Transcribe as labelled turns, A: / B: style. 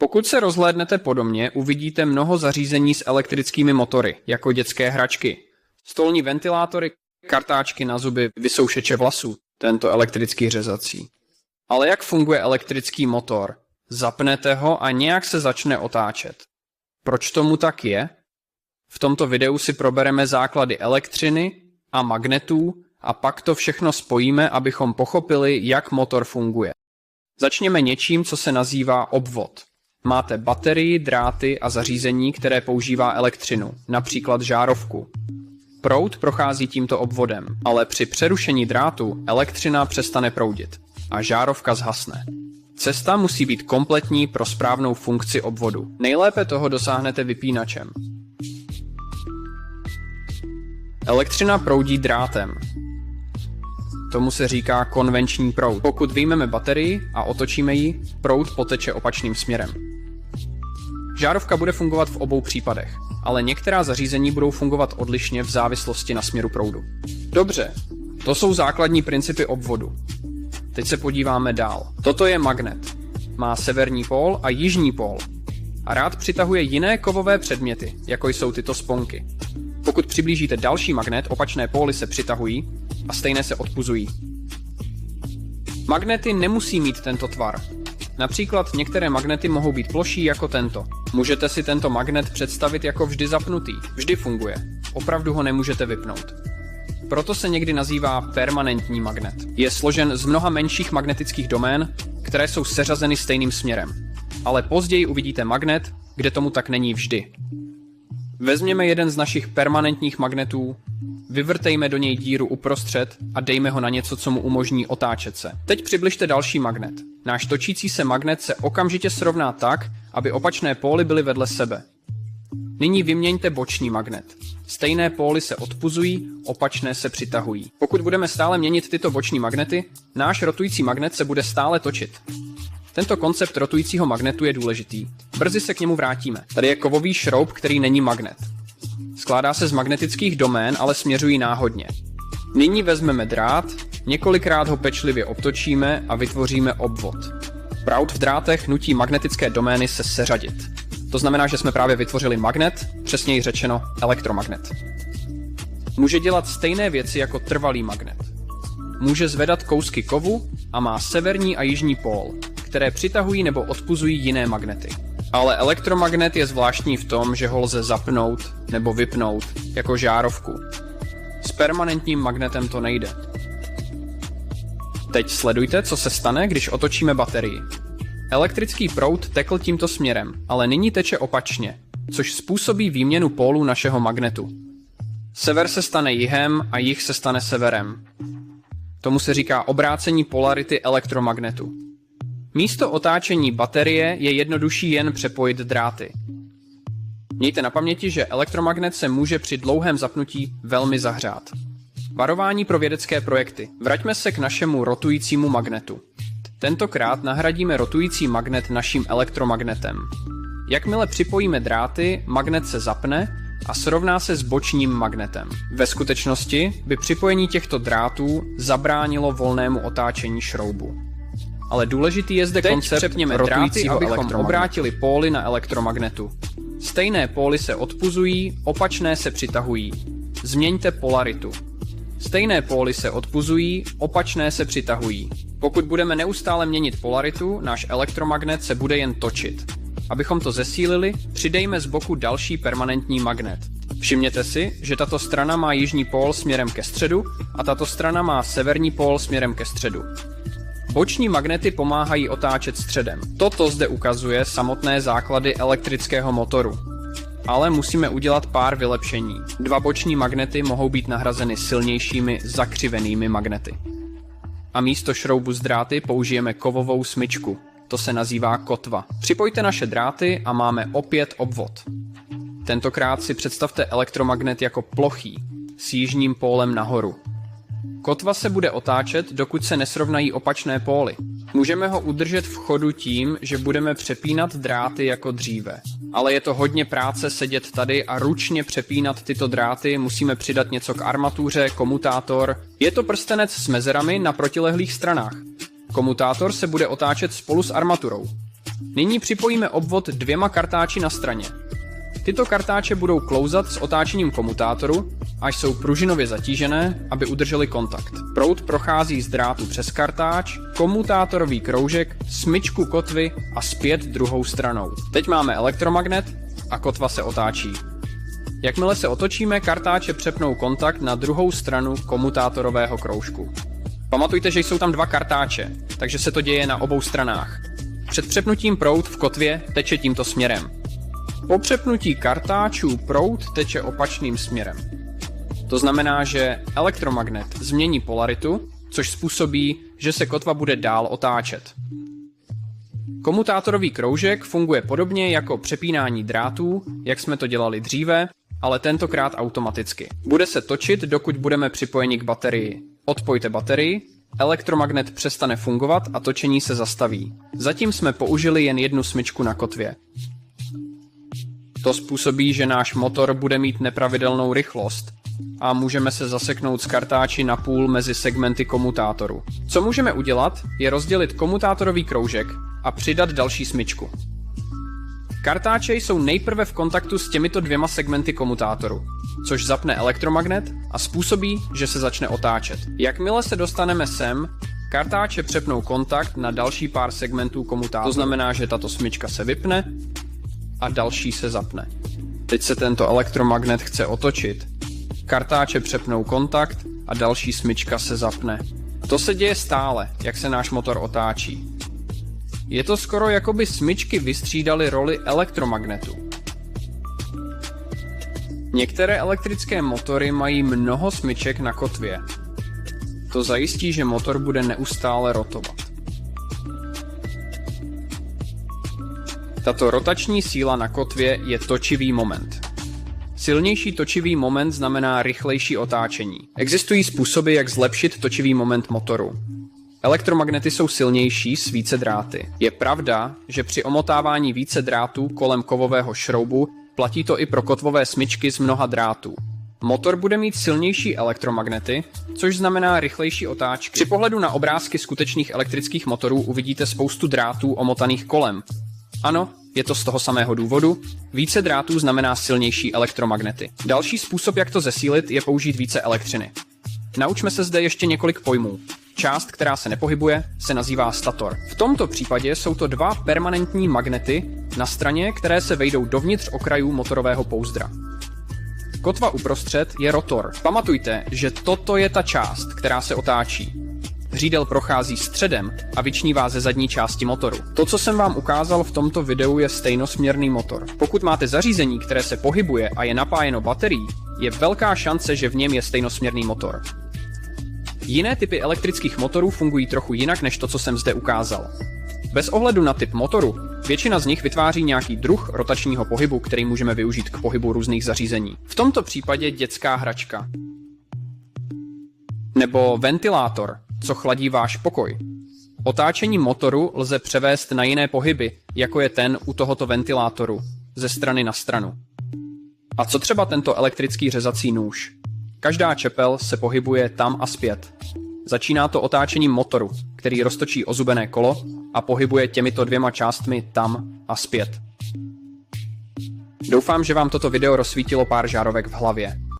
A: Pokud se rozhlédnete po domě, uvidíte mnoho zařízení s elektrickými motory, jako dětské hračky, stolní ventilátory, kartáčky na zuby, vysoušeče vlasů, tento elektrický řezací. Ale jak funguje elektrický motor? Zapnete ho a nějak se začne otáčet. Proč tomu tak je? V tomto videu si probereme základy elektřiny a magnetů a pak to všechno spojíme, abychom pochopili, jak motor funguje. Začněme něčím, co se nazývá obvod. Máte baterii, dráty a zařízení, které používá elektřinu, například žárovku. Proud prochází tímto obvodem, ale při přerušení drátu elektřina přestane proudit a žárovka zhasne. Cesta musí být kompletní pro správnou funkci obvodu. Nejlépe toho dosáhnete vypínačem. Elektřina proudí drátem. Tomu se říká konvenční proud. Pokud vyjmeme baterii a otočíme ji, proud poteče opačným směrem. Žárovka bude fungovat v obou případech, ale některá zařízení budou fungovat odlišně v závislosti na směru proudu. Dobře, to jsou základní principy obvodu. Teď se podíváme dál. Toto je magnet. Má severní pól a jižní pól. A rád přitahuje jiné kovové předměty, jako jsou tyto sponky. Pokud přiblížíte další magnet, opačné póly se přitahují a stejné se odpuzují. Magnety nemusí mít tento tvar. Například některé magnety mohou být ploší jako tento. Můžete si tento magnet představit jako vždy zapnutý. Vždy funguje. Opravdu ho nemůžete vypnout. Proto se někdy nazývá permanentní magnet. Je složen z mnoha menších magnetických domén, které jsou seřazeny stejným směrem. Ale později uvidíte magnet, kde tomu tak není vždy. Vezměme jeden z našich permanentních magnetů, vyvrtejme do něj díru uprostřed a dejme ho na něco, co mu umožní otáčet se. Teď přibližte další magnet. Náš točící se magnet se okamžitě srovná tak, aby opačné póly byly vedle sebe. Nyní vyměňte boční magnet. Stejné póly se odpuzují, opačné se přitahují. Pokud budeme stále měnit tyto boční magnety, náš rotující magnet se bude stále točit. Tento koncept rotujícího magnetu je důležitý. Brzy se k němu vrátíme. Tady je kovový šroub, který není magnet. Skládá se z magnetických domén, ale směřují náhodně. Nyní vezmeme drát, několikrát ho pečlivě obtočíme a vytvoříme obvod. Proud v drátech nutí magnetické domény se seřadit. To znamená, že jsme právě vytvořili magnet, přesněji řečeno elektromagnet. Může dělat stejné věci jako trvalý magnet. Může zvedat kousky kovu a má severní a jižní pól, které přitahují nebo odpuzují jiné magnety. Ale elektromagnet je zvláštní v tom, že ho lze zapnout nebo vypnout, jako žárovku. S permanentním magnetem to nejde. Teď sledujte, co se stane, když otočíme baterii. Elektrický proud tekl tímto směrem, ale nyní teče opačně, což způsobí výměnu pólů našeho magnetu. Sever se stane jihem a jih se stane severem. Tomu se říká obrácení polarity elektromagnetu. Místo otáčení baterie je jednodušší jen přepojit dráty. Mějte na paměti, že elektromagnet se může při dlouhém zapnutí velmi zahřát. Varování pro vědecké projekty. Vraťme se k našemu rotujícímu magnetu. Tentokrát nahradíme rotující magnet naším elektromagnetem. Jakmile připojíme dráty, magnet se zapne a srovná se s bočním magnetem. Ve skutečnosti by připojení těchto drátů zabránilo volnému otáčení šroubu. Ale důležitý je zde koncept rotujícího dráty, abychom obrátili póly na elektromagnetu. Stejné póly se odpuzují, opačné se přitahují. Změňte polaritu. Stejné póly se odpuzují, opačné se přitahují. Pokud budeme neustále měnit polaritu, náš elektromagnet se bude jen točit. Abychom to zesílili, přidejme z boku další permanentní magnet. Všimněte si, že tato strana má jižní pól směrem ke středu a tato strana má severní pól směrem ke středu. Boční magnety pomáhají otáčet středem. Toto zde ukazuje samotné základy elektrického motoru. Ale musíme udělat pár vylepšení. Dva boční magnety mohou být nahrazeny silnějšími zakřivenými magnety. A místo šroubu z dráty použijeme kovovou smyčku. To se nazývá kotva. Připojte naše dráty a máme opět obvod. Tentokrát si představte elektromagnet jako plochý, s jižním pólem nahoru. Kotva se bude otáčet, dokud se nesrovnají opačné póly. Můžeme ho udržet v chodu tím, že budeme přepínat dráty jako dříve. Ale je to hodně práce sedět tady a ručně přepínat tyto dráty, musíme přidat něco k armatuře, komutátor. Je to prstenec s mezerami na protilehlých stranách. Komutátor se bude otáčet spolu s armaturou. Nyní připojíme obvod dvěma kartáči na straně. Tyto kartáče budou klouzat s otáčením komutátoru, až jsou pružinově zatížené, aby udrželi kontakt. Proud prochází z drátu přes kartáč, komutátorový kroužek, smyčku kotvy a zpět druhou stranou. Teď máme elektromagnet a kotva se otáčí. Jakmile se otočíme, kartáče přepnou kontakt na druhou stranu komutátorového kroužku. Pamatujte, že jsou tam dva kartáče, takže se to děje na obou stranách. Před přepnutím proud v kotvě teče tímto směrem. Po přepnutí kartáčů proud teče opačným směrem. To znamená, že elektromagnet změní polaritu, což způsobí, že se kotva bude dál otáčet. Komutátorový kroužek funguje podobně jako přepínání drátů, jak jsme to dělali dříve, ale tentokrát automaticky. Bude se točit, dokud budeme připojeni k baterii. Odpojte baterii, elektromagnet přestane fungovat a točení se zastaví. Zatím jsme použili jen jednu smyčku na kotvě. To způsobí, že náš motor bude mít nepravidelnou rychlost a můžeme se zaseknout z kartáči na půl mezi segmenty komutátoru. Co můžeme udělat, je rozdělit komutátorový kroužek a přidat další smyčku. Kartáče jsou nejprve v kontaktu s těmito dvěma segmenty komutátoru, což zapne elektromagnet a způsobí, že se začne otáčet. Jakmile se dostaneme sem, kartáče přepnou kontakt na další pár segmentů komutátoru. To znamená, že tato smyčka se vypne a další se zapne. Teď se tento elektromagnet chce otočit. Kartáče přepnou kontakt a další smyčka se zapne. To se děje stále, jak se náš motor otáčí. Je to skoro jako by smyčky vystřídaly roli elektromagnetu. Některé elektrické motory mají mnoho smyček na kotvě. To zajistí, že motor bude neustále rotovat. Tato rotační síla na kotvě je točivý moment. Silnější točivý moment znamená rychlejší otáčení. Existují způsoby, jak zlepšit točivý moment motoru. Elektromagnety jsou silnější s více dráty. Je pravda, že při omotávání více drátů kolem kovového šroubu platí to i pro kotvové smyčky z mnoha drátů. Motor bude mít silnější elektromagnety, což znamená rychlejší otáčky. Při pohledu na obrázky skutečných elektrických motorů uvidíte spoustu drátů omotaných kolem. Ano, je to z toho samého důvodu. Více drátů znamená silnější elektromagnety. Další způsob, jak to zesílit, je použít více elektřiny. Naučme se zde ještě několik pojmů. Část, která se nepohybuje, se nazývá stator. V tomto případě jsou to dva permanentní magnety na straně, které se vejdou dovnitř okrajů motorového pouzdra. Kotva uprostřed je rotor. Pamatujte, že toto je ta část, která se otáčí. Hřídel prochází středem a vyčnívá ze zadní části motoru. To, co jsem vám ukázal v tomto videu, je stejnosměrný motor. Pokud máte zařízení, které se pohybuje a je napájeno baterií, je velká šance, že v něm je stejnosměrný motor. Jiné typy elektrických motorů fungují trochu jinak než to, co jsem zde ukázal. Bez ohledu na typ motoru, většina z nich vytváří nějaký druh rotačního pohybu, který můžeme využít k pohybu různých zařízení. V tomto případě dětská hračka. Nebo ventilátor, co chladí váš pokoj. Otáčení motoru lze převést na jiné pohyby, jako je ten u tohoto ventilátoru, ze strany na stranu. A co třeba tento elektrický řezací nůž? Každá čepel se pohybuje tam a zpět. Začíná to otáčením motoru, který roztočí ozubené kolo a pohybuje těmito dvěma částmi tam a zpět. Doufám, že vám toto video rozsvítilo pár žárovek v hlavě.